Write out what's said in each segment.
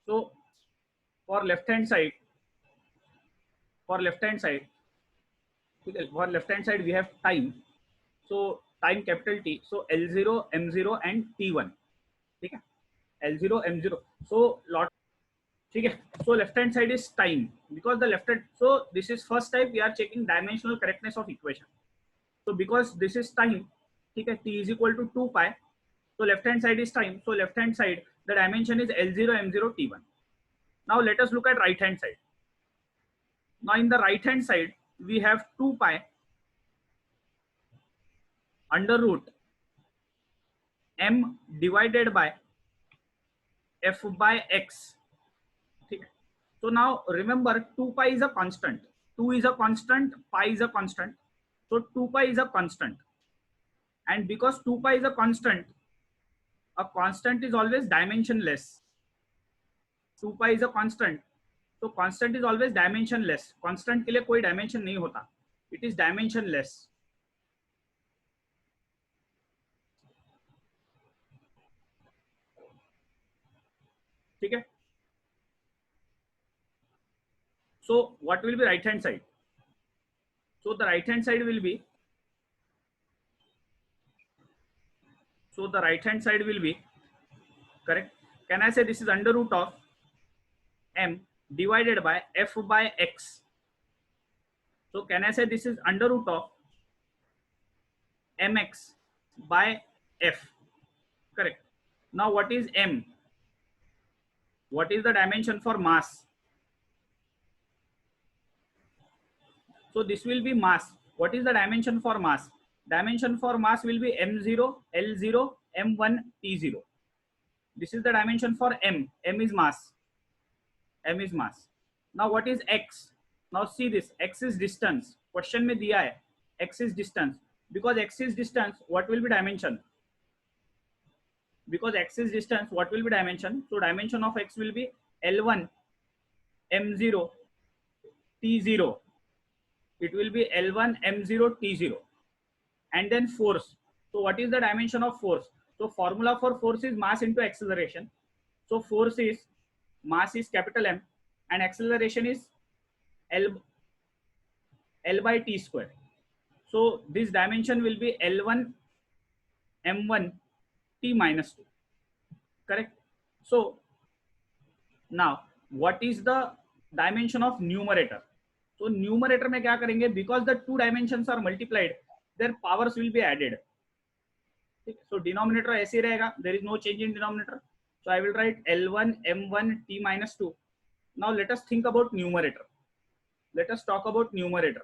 So for left hand side, for left hand side, for left hand side we have time. So time capital T. So L0, M0 and T1. ठीक है, L0, M0. So lot. ठीक है. So left hand side is time because the left hand. So this is first type we are checking dimensional correctness of equation. So because this is time, ठीक है, T is equal to 2 pi. So left hand side is time. So left hand side the dimension is L0, M0, T1. Now let us look at right hand side. Now in the right hand side we have 2 pi under root m divided by f by x. ठीक है. So now remember 2 pi is a constant, 2 is a constant, pi is a constant. So 2 pi is a constant, and because 2 pi is a constant is always dimensionless. 2 pi is a constant, so constant is always dimensionless. Constant के लिए कोई dimension नहीं होता, it is dimensionless. ठीक है. So what will be right hand side? So the right hand side will be, so the right hand side will be, correct. Can I say this is under root of m divided by f by x? So can I say this is under root of mx by f? Correct. Now what is m? What is the dimension for mass? So this will be mass. What is the dimension for mass? Dimension for mass will be m0, L0, m1, T0. This is the dimension for m. M is mass. M is mass. Now what is x? Now see this, x is distance. Question में दिया है, x is distance. Because x is distance, what will be dimension? Because x is distance, what will be dimension? So dimension of x will be L1, M0, T0. It will be L1, M0, T0. And then force. So what is the dimension of force? So formula for force is mass into acceleration. So force is, mass is capital M and acceleration is L by T square. So this dimension will be L1, M1, T minus 2. Correct. So now what is the dimension of numerator? So numerator में क्या करेंगे? Because the two dimensions are multiplied, their powers will be added. So denominator ऐसे ही रहेगा. There is no change in denominator. So I will write L1, M1, T minus 2. Now let us think about numerator. Let us talk about numerator.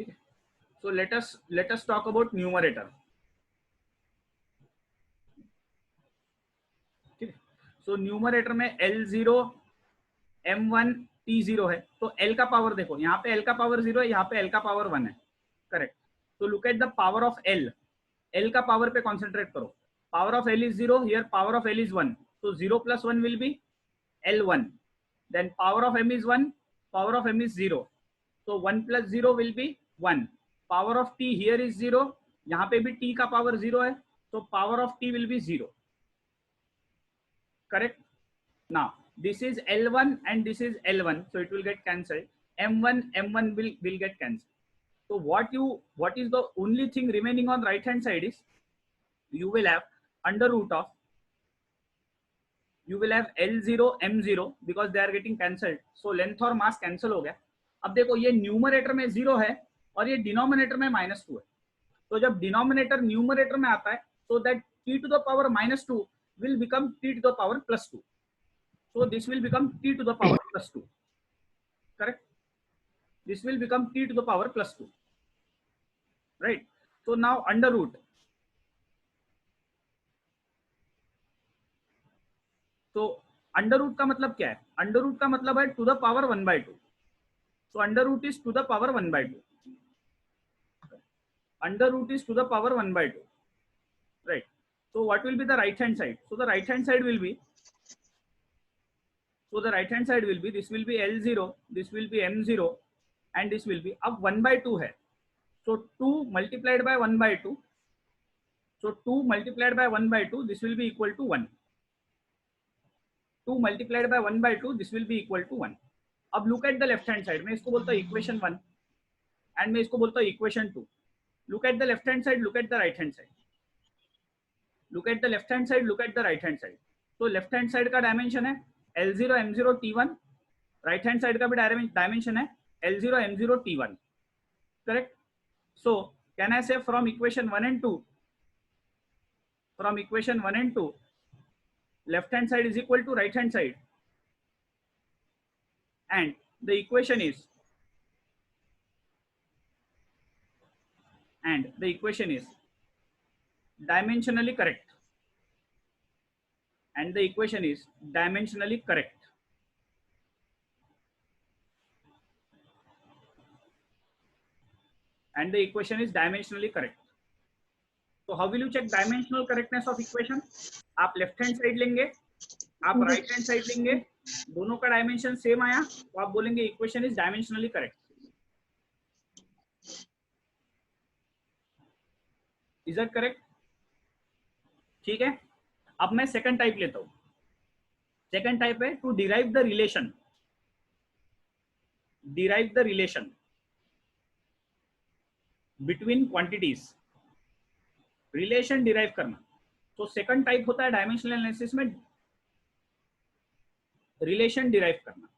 Okay. So let us talk about numerator. ठीक है. So numerator में L0, M1, T0 है. तो L का power देखो, यहाँ पे L का पावर 0 है, यहाँ पे L का पावर 1 है. Correct. So look at the power of L. L का पावर पे concentrate करो. Power of L is 0. Here power of L is 1. So 0 plus 1 will be L1. Then power of M is 1. Power of M is 0. So 1 plus 0 will be 1. Power of T here is 0. यहाँ पे भी T का power 0 है. So power of T will be 0. Correct. Now this is L1 and this is L1. So it will get cancelled. M1 will get cancelled. So what is the only thing remaining on right hand side is you will have under root of, you will have L0, M0 because they are getting cancelled. So length और mass cancel हो गया. अब देखो ये numerator में 0 है और ये डिनोमिनेटर में -2 है. तो जब डिनोमिनेटर न्यूमरेटर में आता है so that t to the power -2 will become t to the power +2. So this will become t to the power +2. Correct. This will become t to the power +2. Right. So now under root. तो under root का मतलब क्या है? Under root का मतलब है to the power 1/2. So under root is to the power 1/2. Under root is to the power 1/2. Right. So what will be the right hand side? So the right hand side will be, this will be L0, this will be M0 and this will be, अब 1/2 है. So 2 multiplied by 1/2 So 2 multiplied by 1 by 2, this will be equal to 1. 2 multiplied by 1 by 2, this will be equal to 1. अब look at the left hand side. मैं इसको बोलता हूँ equation 1 and मैं इसको बोलता हूँ equation 2. Look at the left hand side, look at the right hand side. Look at the left hand side, look at the right hand side. तो left hand side का dimension है L0 M0 T1. Right hand side का भी dimension है L0 M0 T1. Correct? So can I say from equation 1 and 2? From equation 1 and 2, left hand side is equal to right hand side, and the equation is dimensionally correct, and the equation is dimensionally correct. And the equation is dimensionally correct. So how will you check dimensional correctness of equation? आप left hand side लेंगे, आप right hand side लेंगे, दोनों का dimension same आया तो आप बोलेंगे equation is dimensionally correct. Is that correct? ठीक है. अब मैं सेकंड टाइप लेता हूं. सेकंड टाइप है to derive the relation. Derive the relation between quantities. Relation derive करना. तो सेकंड टाइप होता है डायमेंशनल एनालिसिस में रिलेशन डिराइव करना.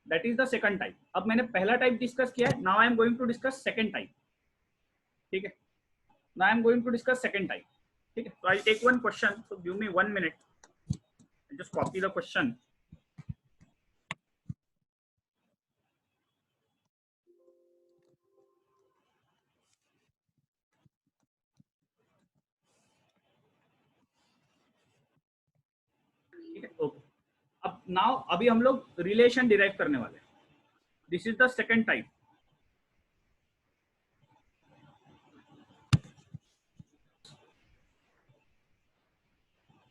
That is the second type. अब मैंने पहला टाइप डिस्कस किया है. Now I am going to discuss second type. ठीक है. Now I am going to discuss second type. ठीक है. So I take one question. So give me 1 minute. Just copy the question. ठीक है. Okay. अब now अभी हम लोग रिलेशन डिराइव करने वाले हैं. This is the second type.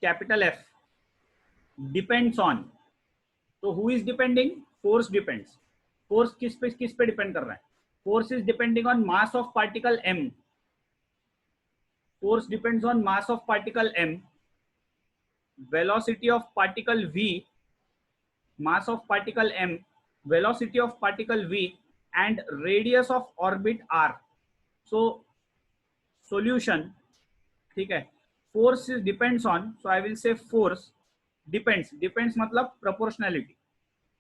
Capital F depends on. तो who is depending? Force depends. Force किस पे डिपेंड कर रहा है? Force is depending on mass of particle m. Force depends on mass of particle m, velocity of particle v, mass of particle m, velocity of particle v, and radius of orbit r. So solution. ठीक है. force is depends on, so I will say force depends. depends मतलब proportionality.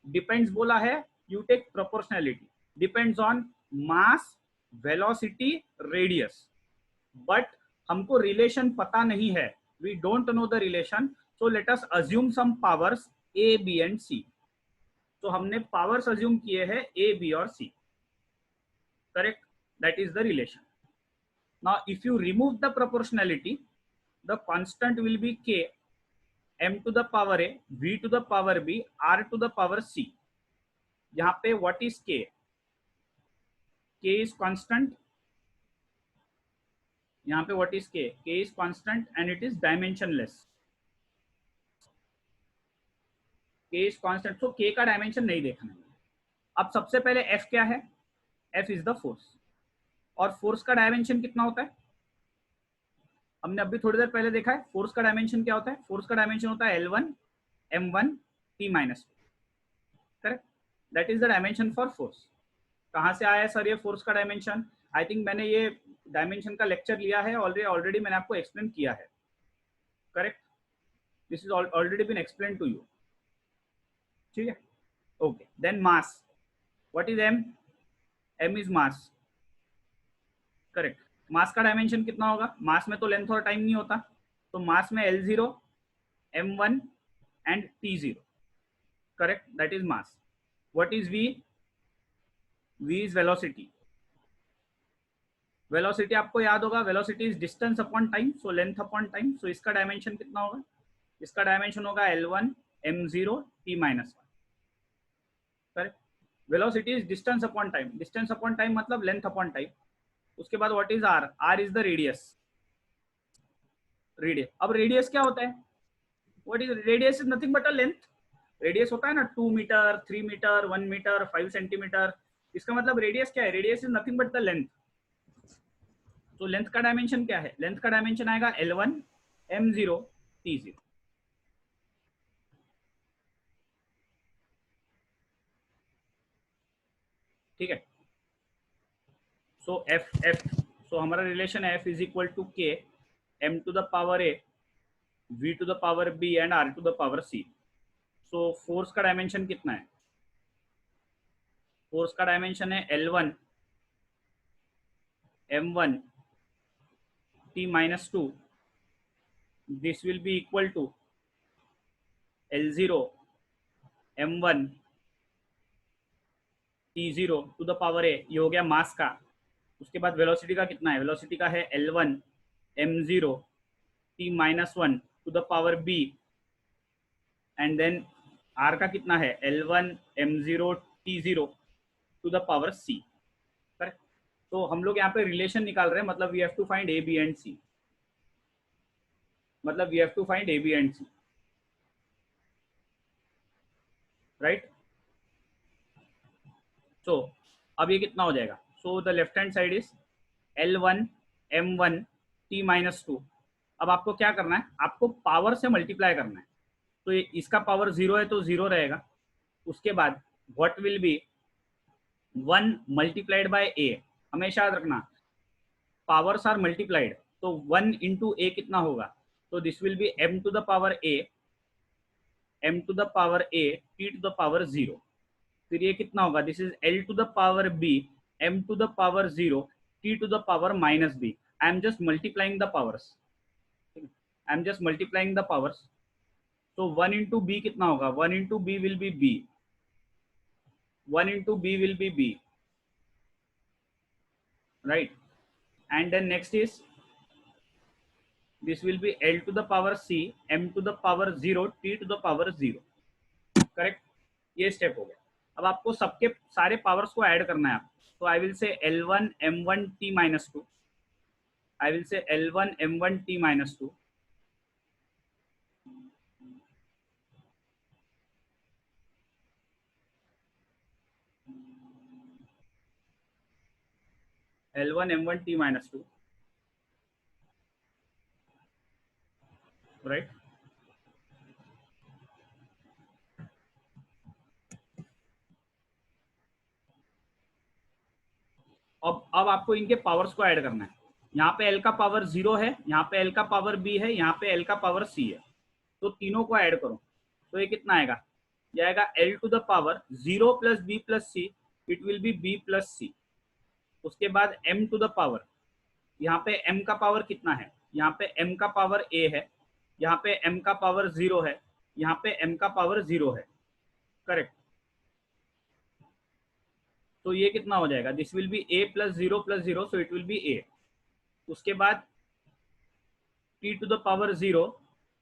depends बोला है, you take proportionality. depends on mass, velocity, radius. but हमको relation पता नहीं है. we don't know the relation. so let us assume some powers a, b and c. तो हमने powers assume किए हैं a, b और c. correct? that is the relation. now if you remove the proportionality, the constant will be k, m to the power a, v to the power b, r to the power c. यहाँ पे what is k? k is constant. यहाँ पे what is k? k is constant and it is dimensionless. k is constant. so k का dimension नहीं देखना है. अब सबसे पहले f क्या है? f is the force. और फोर्स का डायमेंशन कितना होता है? हमने अभी थोड़ी देर पहले देखा है. फोर्स का डायमेंशन क्या होता है? फोर्स का डायमेंशन होता है L1 M1 T-1. Correct? That is the dimension for force. कहाँ से आया है सर ये फोर्स का डायमेंशन? आई थिंक मैंने ये डायमेंशन का लेक्चर लिया है ऑलरेडी. मैंने आपको एक्सप्लेन किया है. Correct? This is already been explain to you. ठीक है. Okay. Then mass. What is m? m is mass. Correct. Mass का डायमेंशन कितना होगा? मास में तो लेंथ और टाइम नहीं होता. तो मास में L0 M1 and T0. Correct? That is mass. What is v? v is velocity. Velocity आपको याद होगा. Velocity is distance upon time. So length upon time. So इसका डायमेंशन कितना होगा? इसका डायमेंशन होगा L1 M0 T-1. Correct? Velocity is distance upon time. Distance upon time मतलब length upon time. उसके बाद what is r? r is the radius. Radius. अब radius क्या होता है? What is radius? Is nothing but a length. Radius होता है ना 2 मीटर, 3 मीटर, 1 मीटर, 5 सेंटीमीटर. इसका मतलब रेडियस क्या है? Radius is nothing but the length. तो लेंथ का डायमेंशन क्या है? लेंथ का डायमेंशन आएगा L1 M0 T0। ठीक है, सो एफ सो हमारा रिलेशन है F is equal to K M to the power A V to the power B and R to the power C। So force का dimension कितना है? Force का dimension है L1 M1 T minus 2, this will be equal to L0 M1 T0 to the power A। ये हो गया मास का। उसके बाद वेलोसिटी का कितना है? वेलोसिटी का है L1 M0 T minus 1 to the power B and then R का कितना है? L1 M0 T0 to the power C। Correct. तो हम लोग यहाँ पे रिलेशन निकाल रहे हैं, मतलब we have to find A B and C, मतलब we have to find A B and C, right. So अब ये कितना हो जाएगा? So the left hand side is L1 M1 T minus 2। अब आपको क्या करना है? आपको पावर से मल्टीप्लाई करना है। तो ये इसका पावर 0 है तो 0 रहेगा। उसके बाद what will be 1 multiplied by A। हमेशा याद रखना पावर्स आर मल्टीप्लाइड, तो 1 इंटू A कितना होगा? तो this will be M to the power A M to the power A T to the power 0। फिर ये कितना होगा? This is L to the power B M to the power 0 T to the power minus B। I am just multiplying the powers, I am just multiplying the powers. तो 1 into B कितना होगा? 1 into B will be B, 1 into B will be B, right? And then next is this will be L to the power C M to the power 0 T to the power 0। Correct, ये step हो गया। अब आपको सबके सारे powers को add करना है आप। तो आई विल से L1 M1 T minus 2, I will से L1 M1 T minus 2, L1 M1 T minus 2, right. अब आपको इनके पावर्स को ऐड करना है। यहाँ पे L का पावर 0 है, यहाँ पे L का पावर B है, यहाँ पे L का पावर C है। तो तीनों को ऐड करो तो ये कितना आएगा? ये आएगा L to the power 0 plus B plus C, it will be B plus C। उसके बाद M टू द पावर, यहाँ पे M का पावर कितना है? यहाँ पे M का पावर A है, यहाँ पे M का पावर 0 है, यहाँ पे M का पावर 0 है। करेक्ट। तो ये कितना हो जाएगा? This will be A plus 0 plus 0, so it will be A। उसके बाद T to the power 0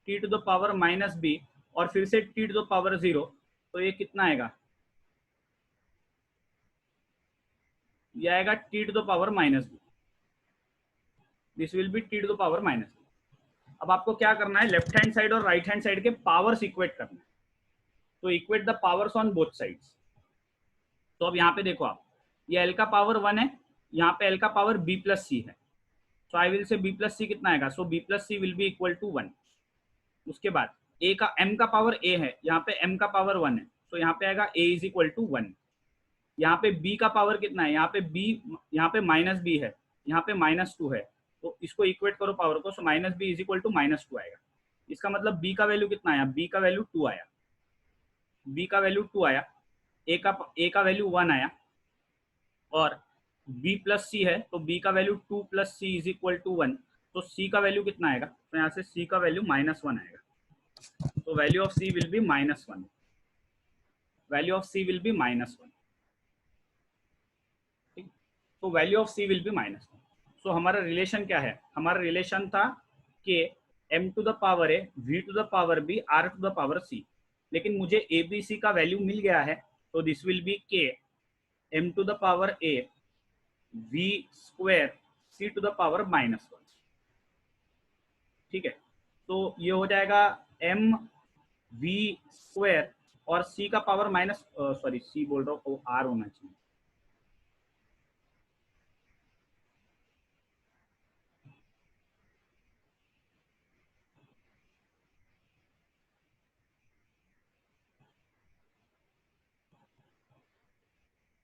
T to the power minus B और फिर से T टू द पावर 0। तो ये कितना आएगा? ये आएगा T to the power minus B, this will be T to the power minus B। अब आपको क्या करना है? लेफ्ट हैंड साइड और राइट हैंड साइड के पावर्स इक्वेट करना है। तो equate the powers on both sides. तो अब यहाँ पे देखो आप, ये L का पावर 1 है, यहाँ पे L का पावर B प्लस C है। So I will say B plus C कितना आएगा? सो B plus C will be equal to 1। उसके बाद A का M का पावर A है, यहाँ पे M का पावर 1 है, तो यहाँ पे आएगा A इज इक्वल टू 1। यहाँ पे B का पावर कितना है? यहाँ पे B, यहाँ पे माइनस B है, यहाँ पे माइनस 2 है। तो इसको इक्वेट करो पावर को, so minus B is equal to minus 2 आएगा। इसका मतलब B का वैल्यू कितना आया? B का वैल्यू 2 आया, B का वैल्यू 2 आया, A का वैल्यू 1 आया, और B प्लस C है तो B का value 2 plus C is equal to 1। तो C का वैल्यू कितना आएगा? तो यहाँ से C का वैल्यू -1 आएगा। तो value of C will be -1, value of C will be -1। ठीक, तो value of C will be -1। So हमारा रिलेशन क्या है? हमारा रिलेशन था कि M to the power A V to the power B R to the power C। लेकिन मुझे ABC का वैल्यू मिल गया है, तो this will be K M to the power A V square C to the power -1। ठीक है, तो ये हो जाएगा M V स्क्वायर और C का पावर माइनस, सॉरी C बोल रहा हूँ, R होना चाहिए।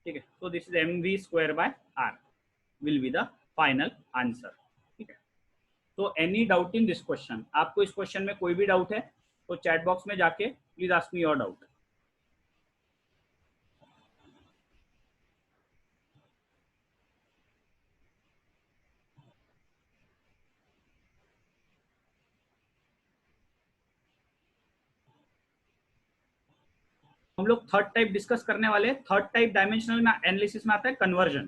ठीक है, तो this is mv square by r will be the final answer. ठीक है, तो any doubt in this question? आपको इस क्वेश्चन में कोई भी डाउट है तो चैट बॉक्स में जाके please ask me your doubt. हम लोग थर्ड टाइप डिस्कस करने वाले हैं। थर्ड टाइप डायमेंशनल में एनालिसिस में आता है conversion.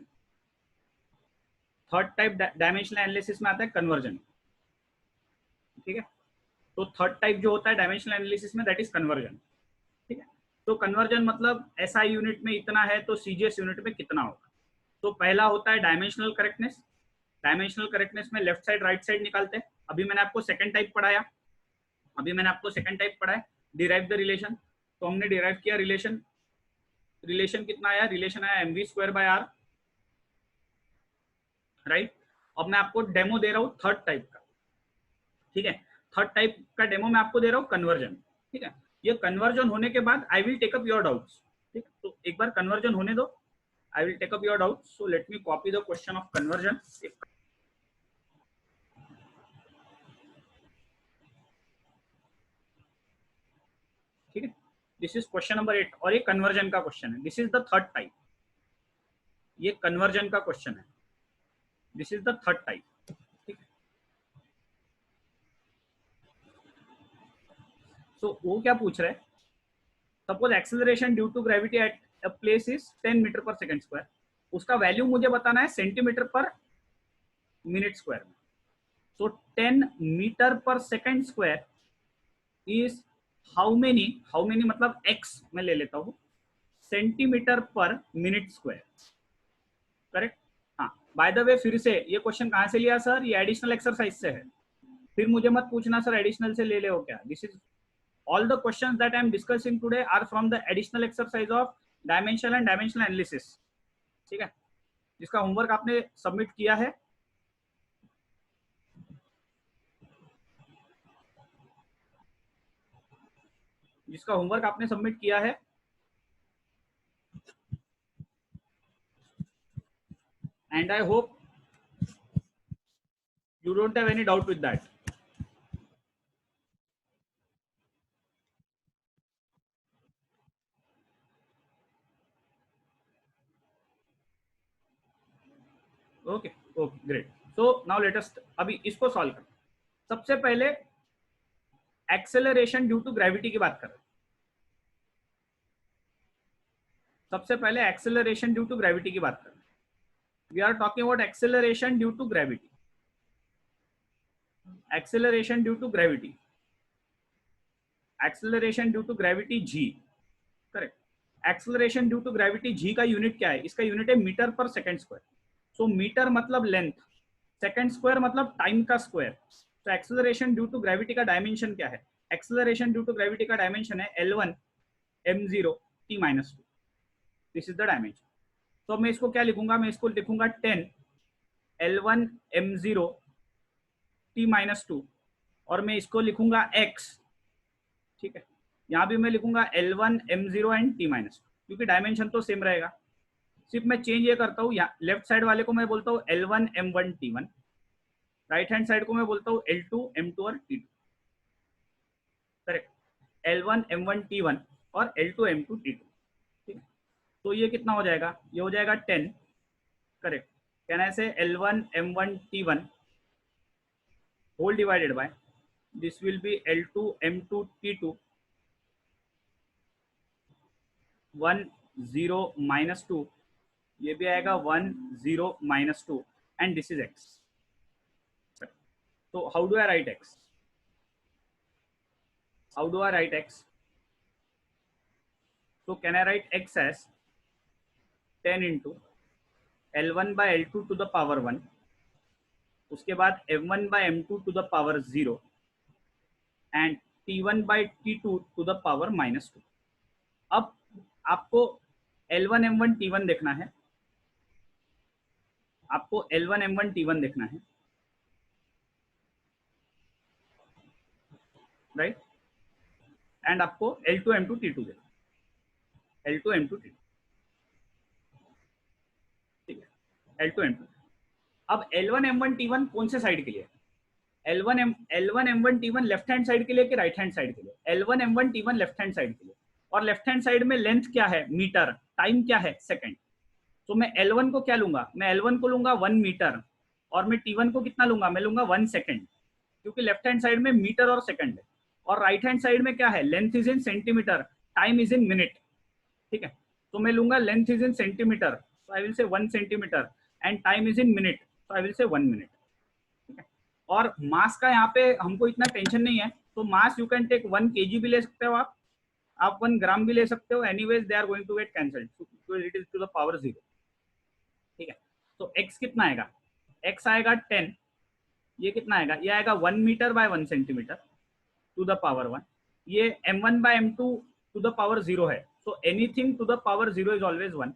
Third type dimensional analysis में आता है कन्वर्जन। ठीक है, तो थर्ड टाइप जो होता है डायमेंशनल एनालिसिस में दैट इज कन्वर्जन। ठीक है, तो कन्वर्जन मतलब एसआई यूनिट में इतना है तो सीजीएस यूनिट में कितना होगा। तो पहला होता है डायमेंशनल करेक्टनेस। डायमेंशनल करेक्टनेस में लेफ्ट साइड राइट साइड निकालते हैं। अभी मैंने आपको सेकंड टाइप पढ़ाया, डिराइव द रिलेशन। तो हमने डिराइव किया रिलेशन। रिलेशन कितना आया? रिलेशन आया mv square by r, right. अब मैं आपको डेमो दे रहा हूँ थर्ड टाइप का। ठीक है, थर्ड टाइप का डेमो मैं आपको दे रहा हूँ कन्वर्जन। ठीक है, ये कन्वर्जन होने के बाद I will take up your doubts. ठीक, तो एक बार कन्वर्जन होने दो, I will take up your doubts. So let me copy the question of conversion. ठीक है, दिस इज क्वेश्चन नंबर 8 और ये कन्वर्जन का क्वेश्चन है। This is the third type, ये कन्वर्जन का क्वेश्चन है। This is the third type. ठीक है, सो वो क्या पूछ रहे हैं? Suppose acceleration due to gravity at a place is 10 metre per second square. उसका वैल्यू मुझे बताना है सेंटीमीटर पर मिनट स्क्वायर में। So 10 metre per second square is how many मतलब x में ले लेता हूँ, centimetre per minute square. Correct. हाँ, बाय द वे फिर से ये क्वेश्चन कहाँ से लिया सर? ये एडिशनल एक्सरसाइज से है। फिर मुझे मत पूछना सर एडिशनल से ले ले हो क्या। This is all the questions that I am discussing today are from the additional exercise of dimensional and dimensional analysis। ठीक है, जिसका होमवर्क आपने सबमिट किया है, जिसका होमवर्क आपने सबमिट किया है, and I hope you don't have any doubt with that। Okay okay great. So now let us अभी इसको सॉल्व कर। सबसे पहले एक्सेलरेशन ड्यू टू ग्रेविटी की बात कर रहे हैं। सबसे पहले एक्सेलरेशन ड्यू टू ग्रेविटी की बात कर रहे हैं। We are talking about acceleration due to gravity. Acceleration due to gravity, acceleration due to gravity g. Correct. Acceleration due to gravity g का यूनिट क्या है? इसका यूनिट है metre per second square. So metre मतलब length, second square मतलब time का square. तो acceleration due to gravity का डायमेंशन क्या है? एक्सेलरेशन ड्यू टू ग्रेविटी का डायमेंशन है L1 m0 t-2। This is the dimension. तो मैं इसको क्या लिखूंगा? मैं इसको लिखूंगा 10 L1 m0 t-2 और मैं इसको लिखूंगा x। ठीक है, यहाँ भी मैं लिखूंगा L1 m0 एंड t-2 क्योंकि डायमेंशन तो सेम रहेगा। सिर्फ मैं चेंज ये करता हूँ, यहाँ लेफ्ट साइड वाले को मैं बोलता हूँ L1 m1 t1, right hand side को मैं बोलता हूँ L2 m2 और t2। Correct, L1 m1 t1 और L2 m2 t2। ठीक है, तो ये कितना हो जाएगा? ये हो जाएगा 10। करेक्ट, कैन आई से L1 m1 t1 whole divided by this will be L2 m2 t2 1 0 -2, ये भी आएगा 1 0 -2 एंड दिस इज x। तो how do I write x? How do I write x? तो can I write x as 10 into L1 by L2 to the power 1, उसके बाद M1 by M2 टू the power 0 and T1 by T2 to the power -2। अब आपको L1 M1 T1 देखना है, आपको L1 M1 T1 देखना है, राइट। एंड आपको L2 M2 T2 देखना है, L2 M2 T2। L2 M2। अब L1 M1 T1 कौन से साइड के लिए? L1 M1 T1 left hand side के लिए कि राइट हैंड साइड के लिए? L1 M1 T1 left hand side के लिए, और लेफ्ट हैंड साइड में लेंथ क्या है? मीटर, टाइम क्या है? सेकंड। तो मैं L1 को क्या लूंगा? मैं L1 को लूंगा 1 मीटर, और मैं T1 को कितना लूंगा? मैं लूंगा 1 सेकंड, क्योंकि लेफ्ट हैंड साइड में मीटर और सेकंड है, और राइट हैंड साइड में क्या है? Length is in centimetre, time is in minute. ठीक है, तो मैं लूंगा length is in centimetre, so I will say 1 centimetre, and time is in minute, so I will say 1 minute. ठीक है, और मास का यहाँ पे हमको इतना टेंशन नहीं है, तो मास यू कैन टेक 1 kg भी ले सकते हो आप 1 ग्राम भी ले सकते हो, anyways they are going to get cancelled, so it is to the power 0। ठीक है, तो x कितना आएगा? x आएगा 10, ये कितना आएगा? ये आएगा 1 metre by 1 centimetre to the power 1। ये m1 बाय m2 टू द पावर 0 है, so anything to the power 0 is always 1।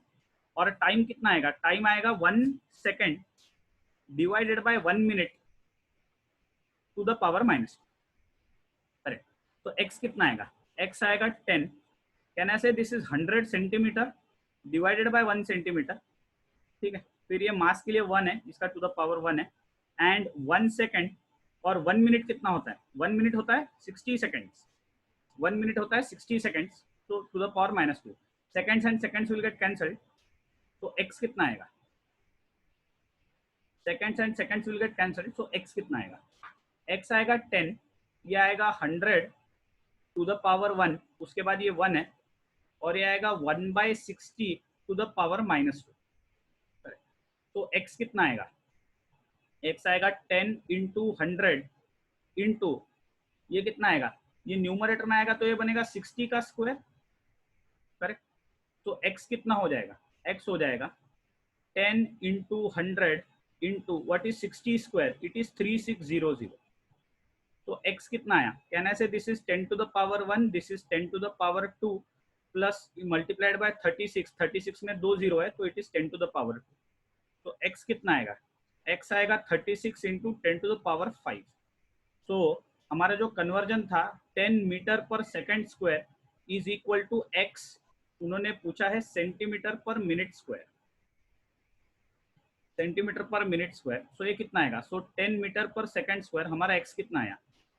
और टाइम कितना आएगा? टाइम आएगा 1 second divided by 1 minute to the power -2। Correct, तो x कितना आएगा? x आएगा 10, can I say this is 100 centimetre divided by 1 centimetre. ठीक है, फिर ये मास के लिए 1 है, इसका टू द पावर 1 है, एंड 1 सेकेंड, और 1 मिनट कितना होता है? 1 मिनट होता है 60 सेकेंड्स, 1 मिनट होता है 60 सेकेंड्स, तो to the power -2 seconds and seconds will get cancelled, तो x कितना आएगा? Seconds and seconds will get cancelled, so x कितना आएगा? x आएगा 10, ये आएगा 100 टू द पावर 1, उसके बाद ये 1 है, और ये आएगा 1/60 टू द पावर -2। तो x कितना आएगा? x आएगा 10 इंटू 100 इंटू, ये कितना आएगा? ये न्यूमरेटर में आएगा तो ये बनेगा 60 का स्क्वायर। करेक्ट, तो x कितना हो जाएगा? x हो जाएगा 10 into 100 into what is 60 square? It is 3600। तो x कितना आया? Can I say this is 10 to the power 1, this is 10 to the power 2 plus multiplied by 36, 36 में 2 0 है, तो it is 10 to the power 2। तो x कितना आएगा? x आएगा 36 इंटू 10 टू द पावर 5। तो हमारा जो कन्वर्जन था 10 metre per second square is equal to x, उन्होंने पूछा है centimetre per minute square, centimetre per minute square, so ये कितना आएगा? So 10 metre per second square, हमारा x कितना आया?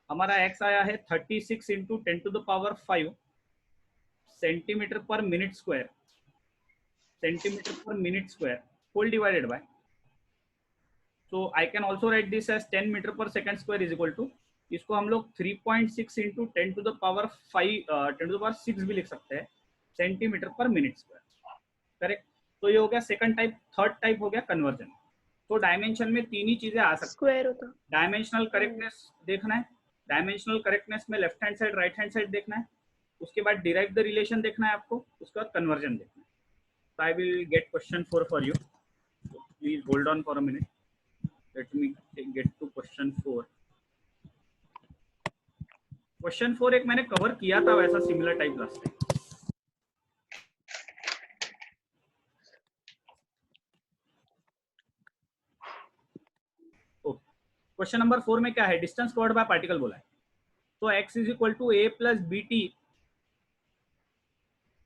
हमारा x आया है 36 into 10 to the power 5 centimetre per minute square, centimetre per minute square whole divided by, so I can also write this as 10 metre per second square is equal to, इसको हम लोग 3.6 into 10 to the power 5 10 to the power 6 भी लिख सकते हैं, centimetre per minute square. Correct, तो ये हो गया सेकंड टाइप। थर्ड टाइप हो गया कन्वर्जन। तो डायमेंशन में 3 ही चीजें आ सकती स्क्वायर होता, डायमेंशनल करेक्टनेस देखना है, डायमेंशनल करेक्टनेस में left hand side right hand side देखना है, उसके बाद डिराइव द रिलेशन देखना है आपको, उसके बाद कन्वर्जन देखना है। So I will get question 4 for you. So please hold on for a minute. Let me get to question 4. Question 4 एक मैंने कवर किया था वैसा similar type last time. Question number 4 में क्या है? डिस्टेंस कवर्ड बाय पार्टिकल बोला है, तो x is equal to a plus B T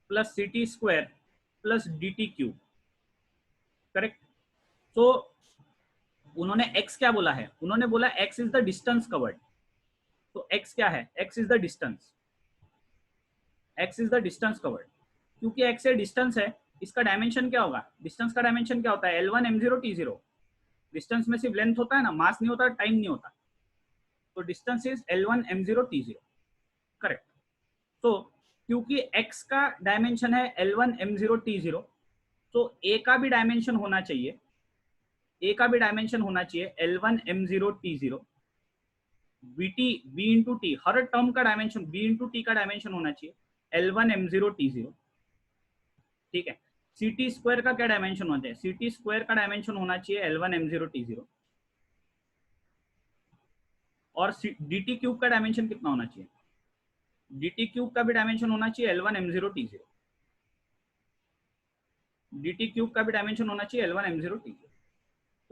plus C T square plus D T cube. Correct, तो उन्होंने x क्या बोला है? उन्होंने बोला x is the distance covered. तो x क्या है? x is the distance, x is the distance covered. क्योंकि x ये डिस्टेंस है, इसका डायमेंशन क्या होगा? डिस्टेंस का डायमेंशन क्या होता है? L1 M0 T0। डिस्टेंस में सिर्फ लेंथ होता है ना, मास नहीं होता, टाइम नहीं होता। तो distance is L1 M0 T0। Correct, तो क्योंकि x का डायमेंशन है L1 M0 T0, तो a का भी डायमेंशन होना चाहिए, a का भी डायमेंशन होना चाहिए L1 M0 T0। vt v into t, हर टर्म का डायमेंशन v इंटू टी का डायमेंशन होना चाहिए L1 M0 T0। ठीक है, सी टी स्क्वायर का क्या डायमेंशन होता है? सी टी स्क्वायर का डायमेंशन होना चाहिए L1 M0 T0। और डी टी क्यूब का डायमेंशन कितना होना चाहिए? डी टी क्यूब का भी डायमेंशन होना चाहिए L1 M0 T0। D T cube का भी डायमेंशन होना चाहिए L1 M0 T0।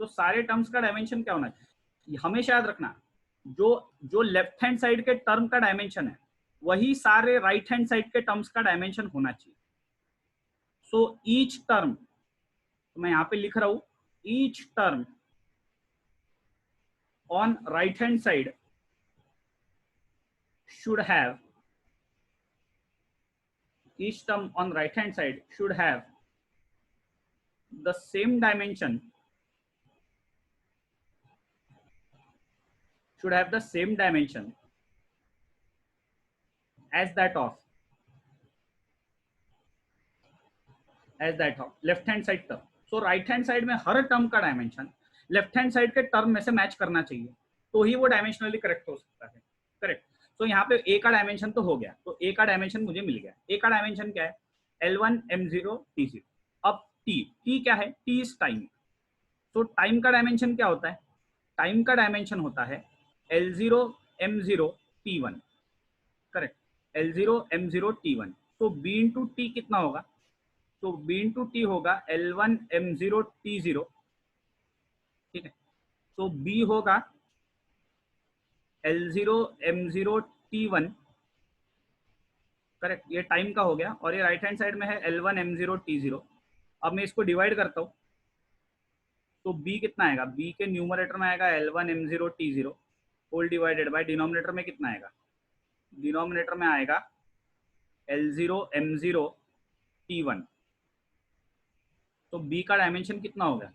तो सारे टर्म्स का डायमेंशन क्या होना चाहिए? हमेशा याद रखना, जो लेफ्ट हैंड साइड के टर्म का डायमेंशन है वही सारे राइट हैंड साइड के टर्म्स का डायमेंशन होना चाहिए। सो ईच टर्म, तो मैं यहाँ पे लिख रहा हूँ, each term on right hand side should have the same dimension as that of left hand side term. So right hand side में हर टर्म का डायमेंशन लेफ्ट हैंड साइड के टर्म में से मैच करना चाहिए, तो ही वो डायमेंशनली करेक्ट हो सकता है. करेक्ट. तो यहाँ पे ए का डायमेंशन तो हो गया, तो ए का डायमेंशन मुझे मिल गया. ए का डायमेंशन क्या है? L1 M0 T0. अब टी क्या है? T is time. तो टाइम का डायमेंशन क्या होता है? टाइम का डायमेंशन होता है L0 M0 T1. Correct. L0 M0 T1. तो B इंटू टी कितना होगा? तो B इंटू टी होगा L1 M0 T0. ठीक है. तो B होगा L0 M0 T1. करेक्ट. ये टाइम का हो गया और ये राइट हैंड साइड में है L1 M0 T0. अब मैं इसको डिवाइड करता हूँ, तो B कितना आएगा? B के न्यूमरेटर में आएगा L1 M0 T0 whole divided by denominator में कितना आएगा? डिनोमिनेटर में आएगा L0 M0 T1. तो B का डायमेंशन कितना होगा?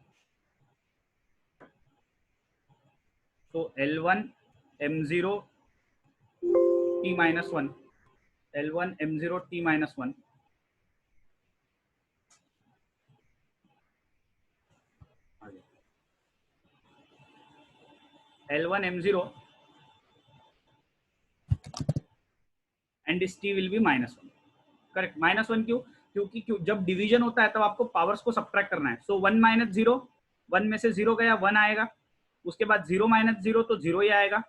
तो L1 M0 T minus 1, L1 M0 T minus 1. L1 M0 and this T will be -1. Correct. -1 क्यों? क्योंकि जब डिवीजन होता है तब आपको पावर्स को सब्ट्रैक्ट करना है. सो 1 - 0, 1 में से 0 गया 1 आएगा. उसके बाद 0 - 0 तो 0 ही आएगा.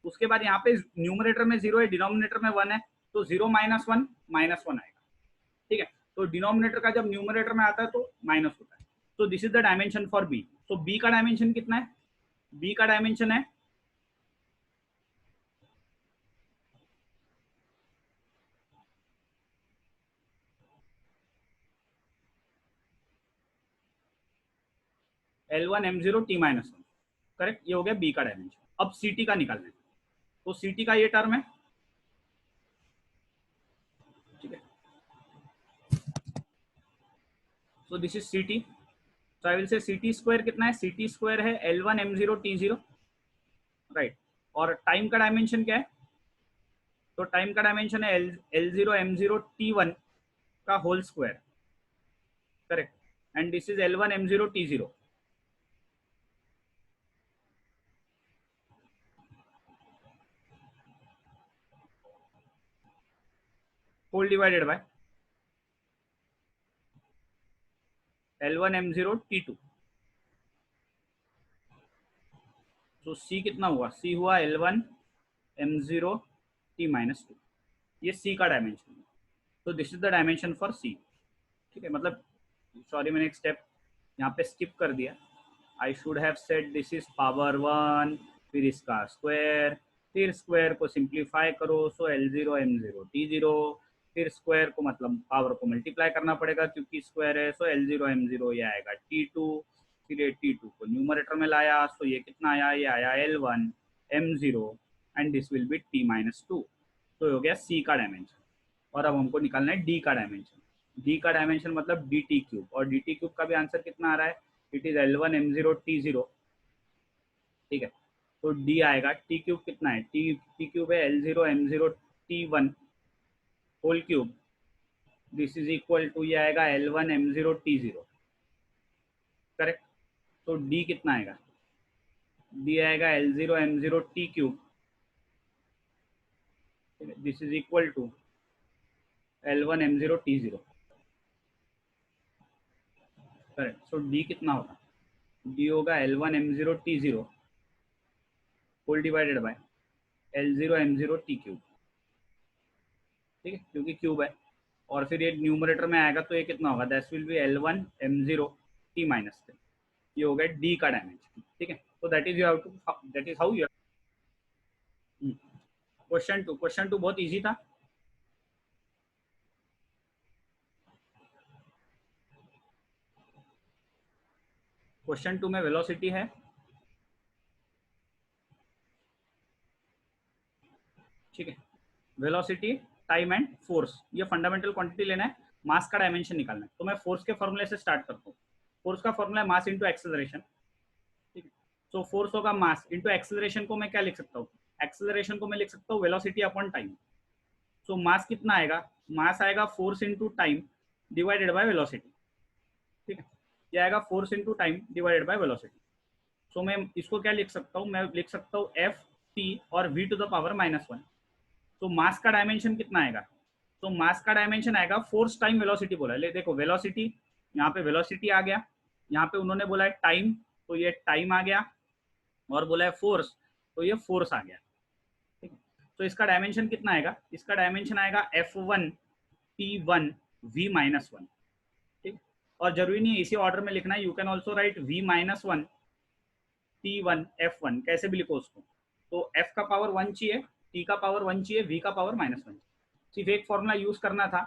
उसके बाद यहाँ पे न्यूमरेटर में 0 है, डिनोमिनेटर में 1 है, तो 0 - 1 -1 आएगा. ठीक है. तो डिनोमिनेटर का जब न्यूमरेटर में आता है तो माइनस होता है. तो this is the dimension for B. तो बी का डायमेंशन कितना है? बी का डायमेंशन है L1 M0 T -1. करेक्ट. ये हो गया बी का डायमेंशन. अब सी टी का निकालना है. तो सी टी का ये टर्म है. ठीक है. So this is C T. So I will say C T square कितना है? सी टी स्क्वायर है L1 M0 T0. राइट. और टाइम का डायमेंशन क्या है? तो टाइम का डायमेंशन है L0 M0 T1 का whole square. Correct. And this is L1 M0 T0 whole divided by L1 M0 T2. तो C कितना हुआ? C हुआ L1 M0 T -2. ये C का डायमेंशन है. तो this is the dimension for C. ठीक है. मतलब सॉरी मैंने एक स्टेप यहाँ पे स्किप कर दिया. I should have said this is power 1, फिर इसका स्क्वायर, फिर स्क्वायर को सिंप्लीफाई करो. सो L0 M0 T0. फिर स्क्वायर को मतलब पावर को मल्टीप्लाई करना पड़ेगा क्योंकि स्क्वायर है. सो L0 M0 ये आएगा T2. फिर ये T2 को न्यूमरेटर में लाया. सो ये कितना आया? ये आया L1 M0 and this will be T -2. तो हो गया C का डायमेंशन. और अब हमको निकालना है D का डायमेंशन. D का डायमेंशन मतलब DT क्यूब. और DT क्यूब का भी आंसर कितना आ रहा है? It is L1 M0 T0. ठीक है. तो D आएगा. T क्यूब कितना है? T क्यूब है L0 M0 T1 whole cube. This is equal to ये आएगा L1 M0 T0. करेक्ट. तो D कितना आएगा? D आएगा L0 M0 T cube. This is equal to L1 M0 T0. Correct. So D कितना होगा? D होगा L1 M0 T0 whole divided by L0 M0 T cube. ठीक है. क्योंकि क्यूब है. और फिर ये न्यूमरेटर में आएगा तो ये कितना होगा? That will be L1 M0 T -3. ये हो गया D का डायमेंशन. ठीक है. तो that is how you. Question two बहुत इजी था. क्वेश्चन 2 में वेलोसिटी है, ठीक है, वेलोसिटी, टाइम एंड फोर्स, ये फंडामेंटल क्वांटिटी लेना है, मास का डायमेंशन निकालना है। तो मैं फोर्स के फॉर्मूले से स्टार्ट करता हूँ। फोर्स का फॉर्मूला है मास इंटू एक्सेलरेशन, ठीक है। सो फोर्स होगा मास इंटू एक्सेलरेशन, को मैं क्या लिख सकता हूँ, एक्सेलरेशन को मैं लिख सकता हूँ velocity upon time. So mass कितना आएगा, मास आएगा force into time divided by velocity, ठीक है, ये आएगा force into time divided by velocity. So मैं इसको क्या लिख सकता हूँ, मैं लिख सकता हूँ एफ टी और वी टू द पावर -1। तो मास का डायमेंशन कितना आएगा, तो मास का डायमेंशन आएगा फोर्स टाइम वेलोसिटी बोला है। ले देखो वेलोसिटी, यहाँ पे वेलोसिटी आ गया, यहाँ पे उन्होंने बोला है टाइम, तो ये टाइम आ गया, और बोला है फोर्स, तो ये फोर्स आ गया, ठीक है। तो इसका डायमेंशन कितना आएगा, इसका डायमेंशन आएगा F1 T1 V-1, ठीक। और जरूरी नहीं है इसी ऑर्डर में लिखना है, you can also right V-1 T1 F1, कैसे भी लिखो उसको। तो F का पावर 1 चाहिए, T का पावर 1 चाहिए, V का पावर -1। सिर्फ एक फॉर्मूला यूज करना था,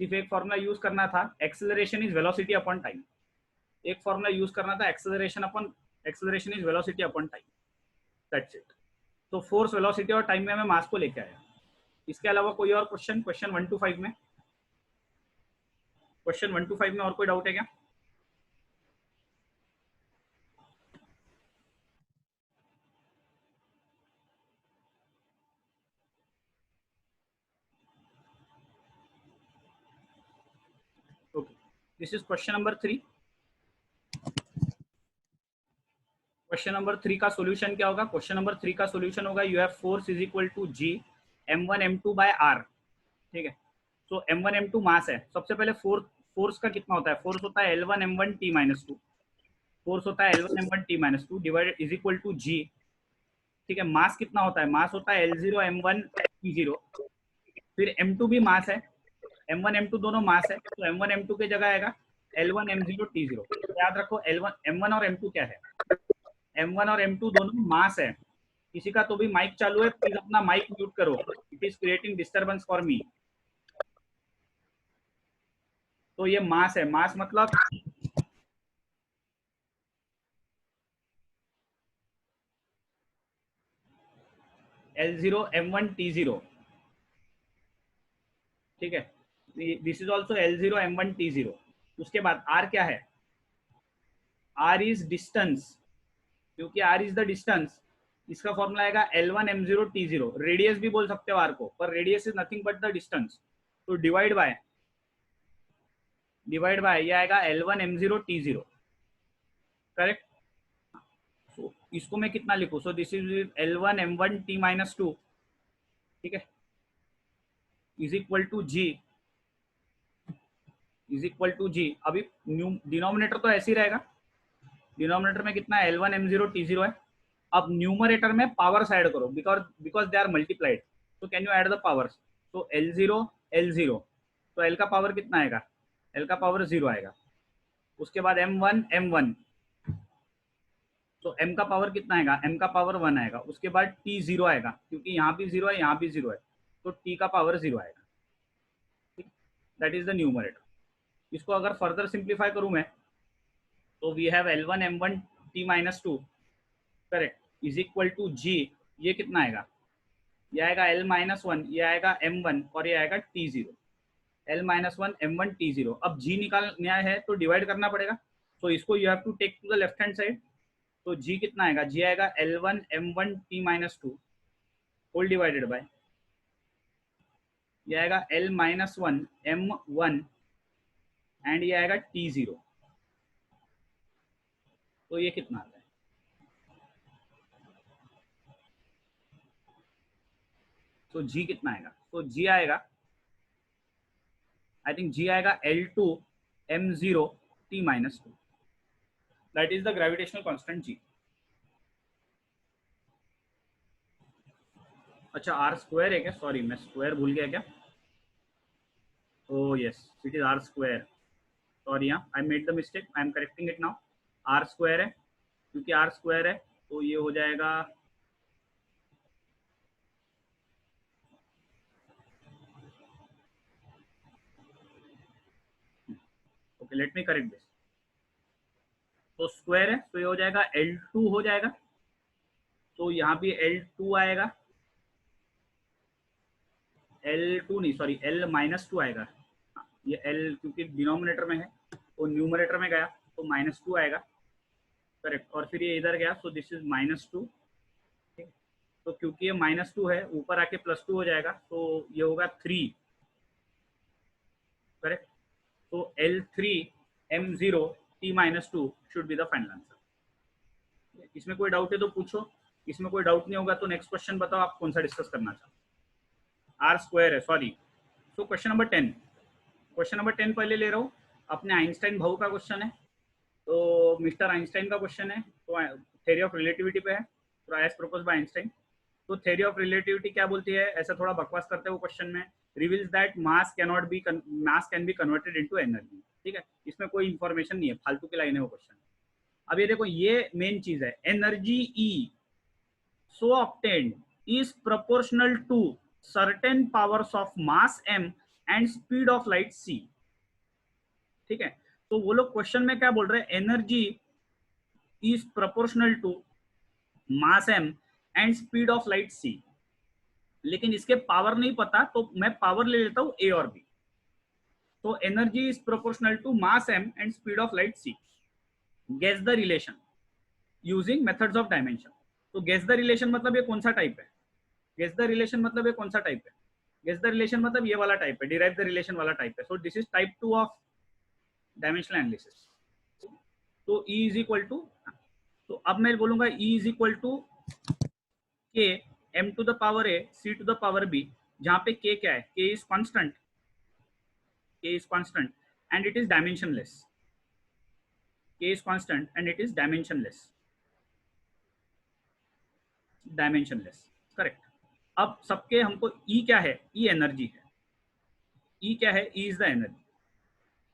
सिर्फ एक फॉर्मूला यूज करना था, acceleration is velocity upon time. एक फॉर्मूला यूज करना था, acceleration is velocity upon time, that's it. तो फोर्स, वेलोसिटी और टाइम में मैं मास को लेके आया। इसके अलावा कोई और क्वेश्चन, क्वेश्चन 1 to 5 में, क्वेश्चन 1 to 5 में और कोई डाउट है क्या? Okay, this is question number 3। Question number 3 का सॉल्यूशन क्या होगा, क्वेश्चन नंबर 3 का सॉल्यूशन होगा you have force is equal to G m1 m2 by r, ठीक है। सो m1 m2 मास है। सबसे पहले फोर्स का कितना होता है, फोर्स होता है L1 m1 t-2, फोर्स होता है L1 m1 t-2 divided is equal to g, ठीक है। मास कितना होता है, मास होता है L0 m1 t0, फिर m2 भी मास है, m1 m2 दोनों मास है, तो m1 m2 की जगह आएगा L1 m0 t0। याद रखो L1 m1 और m2 क्या है, m1 और m2 दोनों मास है। किसी का तो भी माइक चालू है, प्लीज अपना माइक म्यूट करो, it is creating disturbance for me. तो ये मास है, मास मतलब L0 m1 t0, ठीक है। This is also L0 m1 t0। उसके बाद R क्या है, R इज डिस्टेंस, क्योंकि R इज द डिस्टेंस, इसका फॉर्मूला आएगा L1 m0 t0। रेडियस भी बोल सकते हो R को, पर radius is nothing but the distance. तो डिवाइड बाय ये आएगा L1 m0 t0, करेक्ट। सो इसको मैं कितना लिखूं, सो this is L1 m1 t-2, ठीक है, is equal to g, is equal to g. अभी डिनोमिनेटर तो ऐसे ही रहेगा, डिनोमिनेटर में कितना है L1 m0 t0 है। अब न्यूमरेटर में पावर्स ऐड करो, because because they are multiplied, तो can you add the powers. तो L0 L0, तो L का पावर कितना आएगा, L का पावर 0 आएगा। उसके बाद M1 M1, तो M का पावर कितना आएगा, M का पावर 1 आएगा। उसके बाद T0 आएगा, क्योंकि यहाँ भी 0 है यहाँ भी 0 है, तो T का पावर 0 आएगा, ठीक, दैट इज द न्यूमरेटर। इसको अगर फर्दर सिंप्लीफाई करूँ मैं, तो we have L1 M1 t-2, correct, is equal to g, ये कितना आएगा, ये आएगा L-1, ये आएगा M1 और ये आएगा T0, L-1 M1 T0। अब जी निकालना है तो डिवाइड करना पड़ेगा, तो इसको you have to take to the left hand side. तो जी कितना आएगा, जी आएगा L1 M1 T-2 whole divided bye, ये आएगा L-1 M1 एंड ये आएगा T0। तो ये कितना आता है, तो जी कितना आएगा, तो जी आएगा, आई थिंक जी आएगा L2 M0 T-2, that is the gravitational constant जी। अच्छा आर स्क्वायर है क्या, सॉरी मैं स्क्वायर भूल गया क्या, oh yes it is r square, sorry हाँ I made the mistake, I am correcting it now. R square है, क्योंकि आर स्क्वायर है तो ये हो जाएगा, okay let me correct this. तो स्क्वायर है तो ये हो जाएगा L2 हो जाएगा, तो यहाँ भी L2 आएगा, L2 नहीं सॉरी L-2 आएगा, ये L क्योंकि डिनोमिनेटर में है तो न्यूमरेटर में गया तो -2 आएगा, करेक्ट। और फिर ये इधर गया, सो दिस इज -2, तो क्योंकि ये -2 है ऊपर आके +2 हो जाएगा, तो ये होगा 3, करेक्ट। तो L3m0 t-2 should be the final answer. इसमें कोई डाउट है तो पूछो, इसमें कोई डाउट नहीं होगा तो नेक्स्ट क्वेश्चन बताओ आप कौन सा डिस्कस करना चाहते हो। आर स्क्वायर है sorry. So question number 10, question number 10 पहले ले रहा हूँ, अपने आइंस्टाइन भाव का क्वेश्चन है, तो मिस्टर आइंस्टाइन का क्वेश्चन है, तो थ्योरी ऑफ रिलेटिविटी पे है, तो एज प्रपोज्ड बाय आइंस्टाइन। तो थ्योरी ऑफ रिलेटिविटी क्या बोलती है, ऐसा थोड़ा बकवास करते हैं वो क्वेश्चन में, reveals that mass can be converted into energy, ठीक है, इसमें कोई इंफॉर्मेशन नहीं है, फालतू की लाइन है वो क्वेश्चन। अब ये देखो, ये मेन चीज है, energy E so obtained is proportional to certain powers of mass m and speed of light c, ठीक है। तो वो लोग क्वेश्चन में क्या बोल रहे हैं, energy is proportional to mass m and speed of light c, लेकिन इसके पावर नहीं पता तो मैं पावर ले लेता हूं a और b। तो energy is proportional to mass m and speed of light c, guess the relation using methods of dimension. तो गेस द रिलेशन मतलब ये कौन सा टाइप है, गेस द रिलेशन मतलब ये कौन सा टाइप है, गेस द रिलेशन मतलब ये वाला टाइप है, डिराइव द रिलेशन वाला टाइप है। So this is type 2 of dimensional analysis. तो E इज इक्वल टू, तो अब मैं बोलूंगा E is equal to K m to the power a c to the power b, जहां पे K क्या है, K is constant, K is constant and it is dimensionless, K is constant and it is dimensionless, dimensionless, correct. अब सबके हमको E क्या है, E energy है, E क्या है, E is the energy.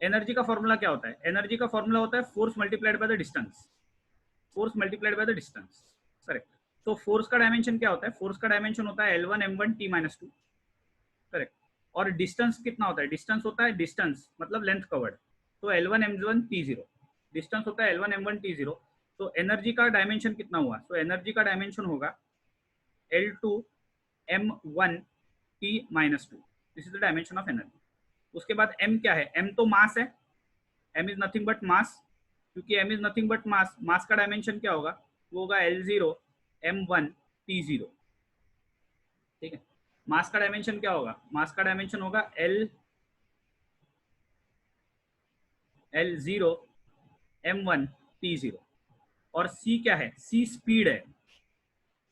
Energy का फॉर्मूला क्या होता है, एनर्जी का फॉर्मूला होता है force multiplied by the distance, force multiplied by the distance, correct. तो फोर्स का डायमेंशन क्या होता है, फोर्स का डायमेंशन होता है L1 m1 t-2, करेक्ट। और डिस्टेंस कितना होता है, डिस्टेंस होता है, डिस्टेंस मतलब लेंथ कवर्ड, तो L1 m1 t0, डिस्टेंस होता है L1 m1 t0। तो एनर्जी का डायमेंशन कितना हुआ, तो एनर्जी का डायमेंशन होगा L2 m1 t-2, this is the dimension of energy. उसके बाद m क्या है, m तो मास है, m is nothing but mass, क्योंकि m is nothing but mass, mass का डायमेंशन क्या होगा, वो होगा L0 m1 t0, ठीक है। मास का डायमेंशन क्या होगा, मास का डायमेंशन होगा L0 m1 t0। और c क्या है, c स्पीड है,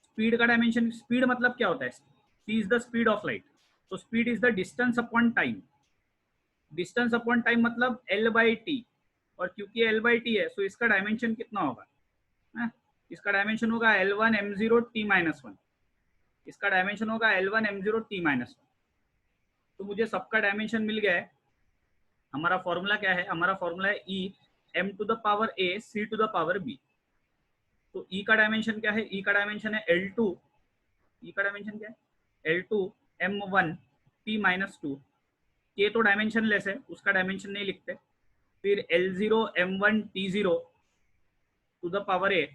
स्पीड का डायमेंशन, स्पीड मतलब क्या होता है, c is the speed of light, तो speed is the distance upon time, distance upon time मतलब L/t, और क्योंकि L/t है तो इसका डायमेंशन कितना होगा, इसका डायमेंशन होगा L1 m0 t-1, इसका डायमेंशन होगा L1 m0 t-1। तो मुझे सबका डायमेंशन मिल गया है। हमारा फॉर्मूला क्या है, हमारा फॉर्मूला है E m to the power a c to the power b। तो E का डायमेंशन क्या है, E का डायमेंशन है L2, E का डायमेंशन क्या है, L2 m1 t-2, K तो डायमेंशन लेस है, उसका डायमेंशन नहीं लिखते, फिर L0 m1 t0 to the power a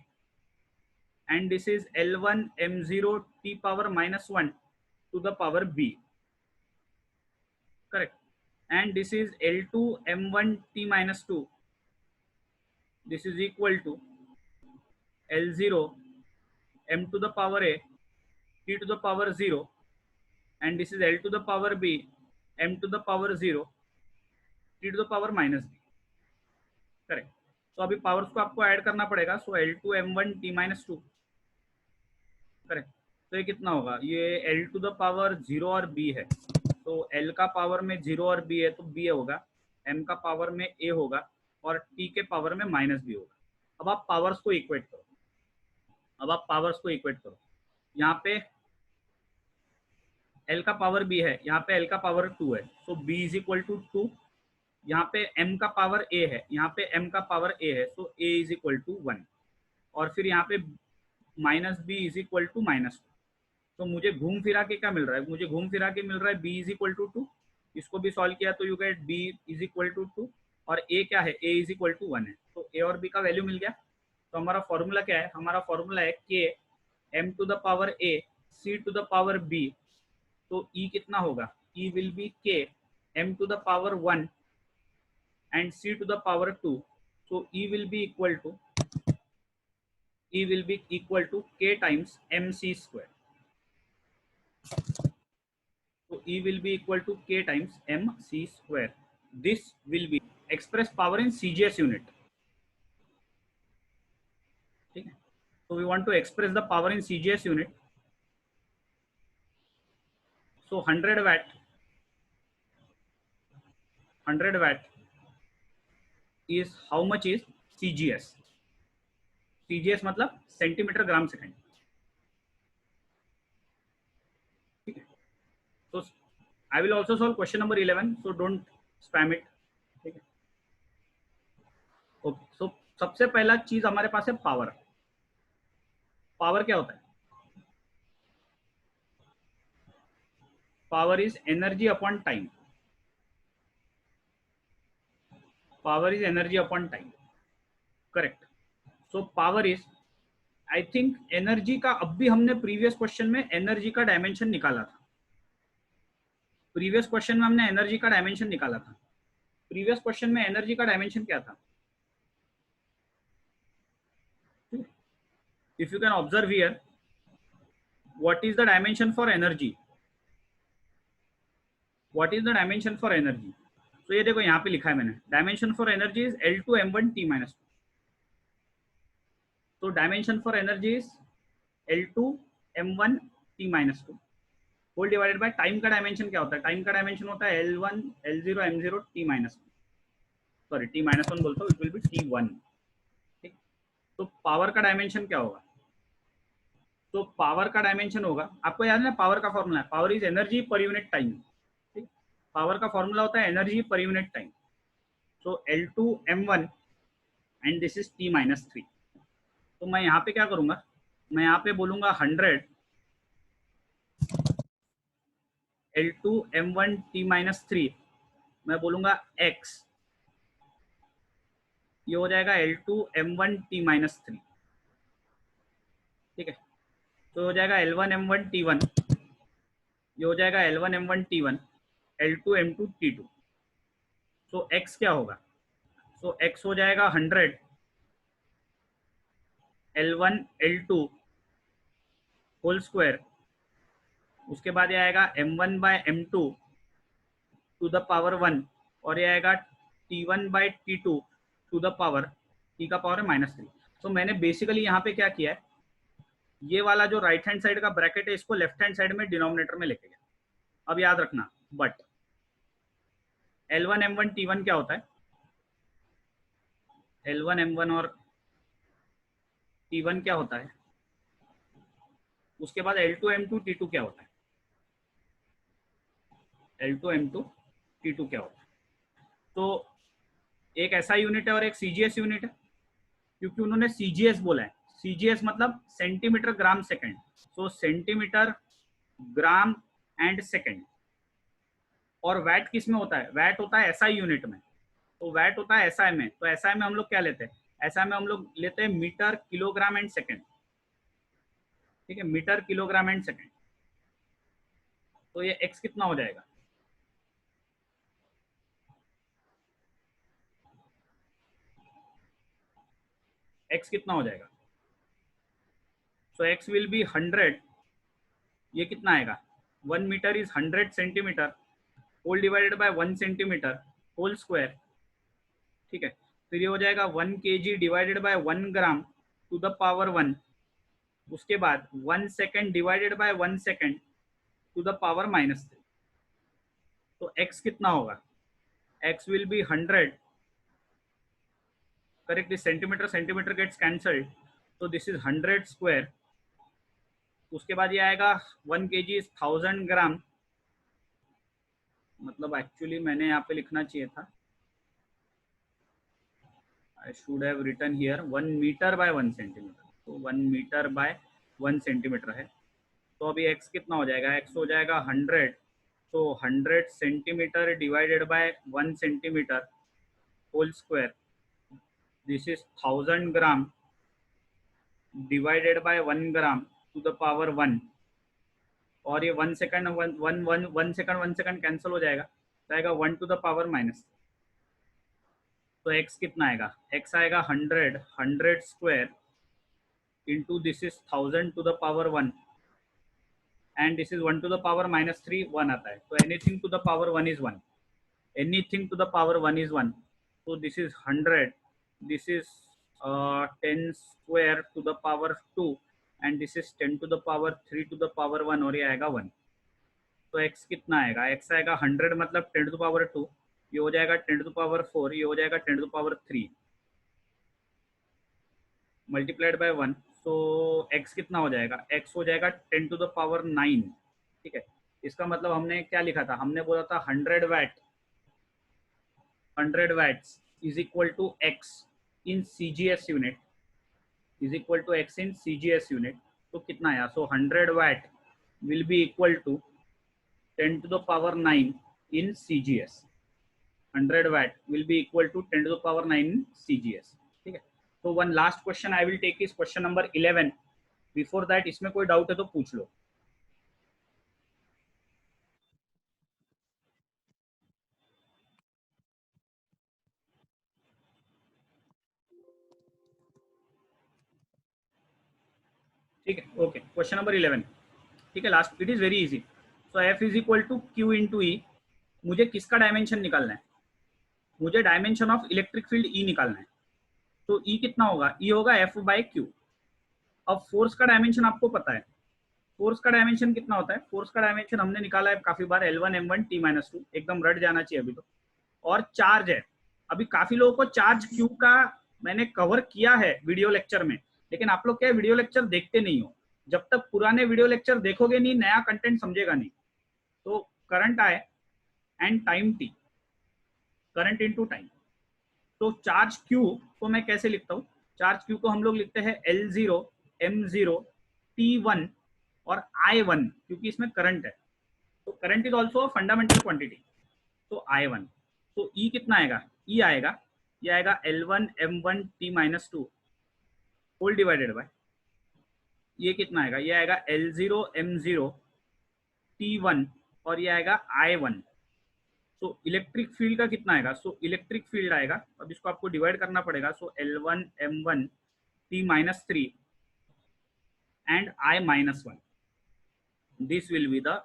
and this is L1 m0 t-1 to the power b, correct, and this is L2 m1 t-2, this is equal to L0 m to the power a t to the power 0, and this is L to the power b m to the power 0 t to the power -b, correct. तो अभी powers को आपको add करना पड़ेगा, सो L2 m1 t-2, correct. तो ये कितना होगा, ये L टू द पावर 0 और b है, तो L का पावर में 0 और b है तो b होगा, m का पावर में a होगा और t के पावर में -b होगा। अब आप पावर्स को इक्वेट करो, अब आप पावर्स को इक्वेट करो, यहाँ पे L का पावर b है, यहाँ पे L का पावर 2 है, सो b इज इक्वल टू 2, यहाँ पे m का पावर a है, यहाँ पे m का पावर a है, सो a इज इक्वल टू 1, और फिर यहाँ पे -b इज इक्वल टू -2। तो मुझे घूम फिरा के क्या मिल रहा है, मुझे घूम फिरा के मिल रहा है b इज इक्वल टू 2, इसको भी सॉल्व किया तो you get b is equal to 2, और a क्या है, a इज इक्वल टू 1 है, तो ए और बी का वैल्यू मिल गया। तो हमारा फॉर्मूला क्या है, हमारा फॉर्मूला है K M to the power A C to the power B. तो ई कितना होगा, E will be K M to the power 1 and c to the power 2. So e will be equal to k times mc square. So e will be equal to k times mc square. This will be express power in CGS unit. Okay. So we want to express the power in CGS unit. So 100 watt is how much is CGS? CGS मतलब centimetre gram second. ठीक है, so I will also solve question number 11, so don't spam it. ठीक है, okay. सो सबसे पहला चीज हमारे पास है पावर। पावर क्या होता है, power is energy upon time. Power is energy upon time, correct. So power is, I think energy का, अब भी हमने प्रीवियस क्वेश्चन में एनर्जी का डायमेंशन निकाला था। प्रीवियस क्वेश्चन में हमने एनर्जी का डायमेंशन निकाला था। प्रीवियस क्वेश्चन में एनर्जी का डायमेंशन क्या था, if you can observe here, what is the dimension for energy, what is the dimension for energy. तो ये देखो यहाँ पे लिखा है मैंने, dimension for energy is L2m1T-2। तो dimension for energy is L2m1T-2 whole divided by time का डायमेंशन क्या होता है, टाइम का डायमेंशन होता है L1 L0 m0 T-1, sorry T-1 बोलता हूँ, इट विल बी T1। ठीक, तो पावर का डायमेंशन क्या होगा, तो पावर का डायमेंशन होगा, आपको याद है ना पावर का फॉर्मूला है, power is energy per unit time. ठीक, पावर का फॉर्मूला होता है energy per unit time. So L2m1 and this is T-3। तो मैं यहाँ पे क्या करूंगा, मैं यहाँ पे बोलूंगा 100 L2m1T-3, मैं बोलूंगा x, ये हो जाएगा L2m1T-3। ठीक है, तो हो जाएगा L1m1T1, ये हो जाएगा L1m1T1, L2m2T2। सो x क्या होगा, सो x हो जाएगा 100 L1 L2 होल स्क्वायर, उसके बाद ये आएगा m1/m2 टू द पावर 1, और ये आएगा T1/T2 to the power t का पावर है -3। तो मैंने बेसिकली यहाँ पे क्या किया है, ये वाला जो राइट हैंड साइड का ब्रैकेट है इसको लेफ्ट हैंड साइड में डिनोमिनेटर में लेके गया। अब याद रखना, बट L1m1T1 क्या होता है, L1m1 और T1 क्या होता है, उसके बाद L2m2T2 क्या होता है, L2m2T2 क्या होता है। तो एक ऐसा यूनिट है और एक CGS यूनिट है, क्योंकि उन्होंने CGS बोला है। CGS मतलब centimetre gram second, so centimetre gram and second. और वैट किस में होता है, वैट होता है SI यूनिट में, तो वैट होता है SI में। तो SI में हम लोग क्या लेते हैं, SI में हम लोग लेते हैं मीटर किलोग्राम एंड सेकंड। ठीक है, मीटर किलोग्राम एंड सेकंड। तो ये x कितना हो जाएगा, x कितना हो जाएगा, सो x विल बी 100, ये कितना आएगा, 1 metre is 100 centimetre whole divided by 1 centimetre whole square. ठीक है, फिर ये हो जाएगा 1 kg divided by 1 gram to the power 1, उसके बाद 1 second divided by 1 second to the power -3। तो x कितना होगा, x will be 100, correct, centimetre centimetre gets cancelled, तो दिस इज 100 स्क्वायर। उसके बाद ये आएगा 1 kg इज 1000 ग्राम, मतलब एक्चुअली मैंने यहाँ पे लिखना चाहिए था, I should have written here 1 metre by 1 centimetre, तो 1 मीटर बाय 1 सेंटीमीटर है। तो अभी x कितना हो जाएगा, x हो जाएगा 100, तो 100 centimetre divided by 1 centimetre whole square, this is 1000 gram divided by 1 gram to the power 1, और ये 1 सेकंड 1 सेकंड कैंसिल हो जाएगा, तो आएगा 1 टू द पावर-। तो x कितना आएगा, x आएगा 100 into this is 1000 to the power 1 and this is 1 to the पावर-3 1 आता है, तो anything to the power 1 is 1, anything to the power 1 is 1, so this is 100, this is 10 square to the power 2 and this is 10 to the power 3 to the power 1, और ये आएगा 1। तो x कितना आएगा, x आएगा 100 मतलब 10 to the power 2, ये हो जाएगा 10 to the power 4, ये हो जाएगा 10 to the power 3 multiplied by 1, so x कितना हो जाएगा, x हो जाएगा 10 to the power 9। ठीक है, इसका मतलब हमने क्या लिखा था, हमने बोला था 100 watts is equal to x in CGS unit, is equal to x in CGS unit। तो कितना आया, सो 100 watt will be equal to 10 to the power 9 in CGS, 100 watt will be equal to 10 to the power 9 in CGS। ठीक है, तो one last question I will take is question number 11। Before that इसमें कोई doubt है तो पूछ लो। ठीक है, ओके, क्वेश्चन नंबर 11। ठीक है, last, it is very easy. So F is equal to q into E. मुझे किसका डायमेंशन निकालना है, मुझे dimension of electric field E निकालना है। तो ई कितना होगा, ई होगा एफ बाय क्यू। अब फोर्स का डायमेंशन आपको पता है, फोर्स का डायमेंशन कितना होता है, फोर्स का डायमेंशन हमने निकाला है काफी बार, L1 M1 T-2, एकदम रट जाना चाहिए अभी तो। और चार्ज है, अभी काफी लोगों को चार्ज क्यू का मैंने कवर किया है वीडियो लेक्चर में, लेकिन आप लोग क्या वीडियो लेक्चर देखते नहीं हो। जब तक पुराने वीडियो लेक्चर देखोगे नहीं, नया कंटेंट समझेगा नहीं। तो current I and time T, current into time. तो चार्ज क्यू को मैं कैसे लिखता हूँ, चार्ज क्यू को हम लोग लिखते हैं L0 M0 T1 और I1, क्योंकि इसमें करंट है। तो current is also fundamental quantity, तो I1। तो E कितना आएगा, E आएगा, ये आएगा L1 M1 T-2 whole divided bye, ये कितना आएगा, ये आएगा L0 M0 T1 और ये आएगा I1। सो इलेक्ट्रिक फील्ड का कितना आएगा, सो इलेक्ट्रिक फील्ड आएगा, अब इसको आपको डिवाइड करना पड़ेगा। सो L1 M1 T-3 and I-1, this will be the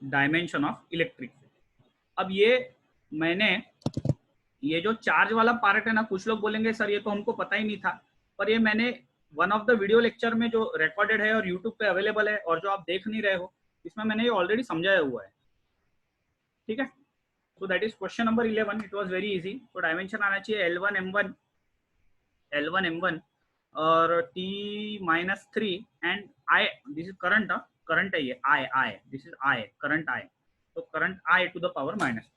dimension of electric field. अब ये मैंने, ये जो चार्ज वाला पार्ट है ना, कुछ लोग बोलेंगे सर ये तो हमको पता ही नहीं था, पर ये मैंने one of the video lecture में जो रिकॉर्डेड है और यूट्यूब पे अवेलेबल है और जो आप देख नहीं रहे हो, इसमें मैंने ये ऑलरेडी समझाया हुआ है। ठीक है, so that is question number 11। It was very easy. तो डायमेंशन आना चाहिए L1 M1 और T-3 and I, this is current, current है ये I, this is I, current I, तो current I to the power minus.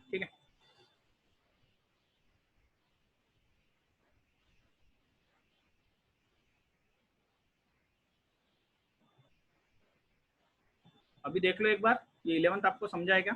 ठीक है, अभी देख लो एक बार, ये 11th आपको समझा है क्या?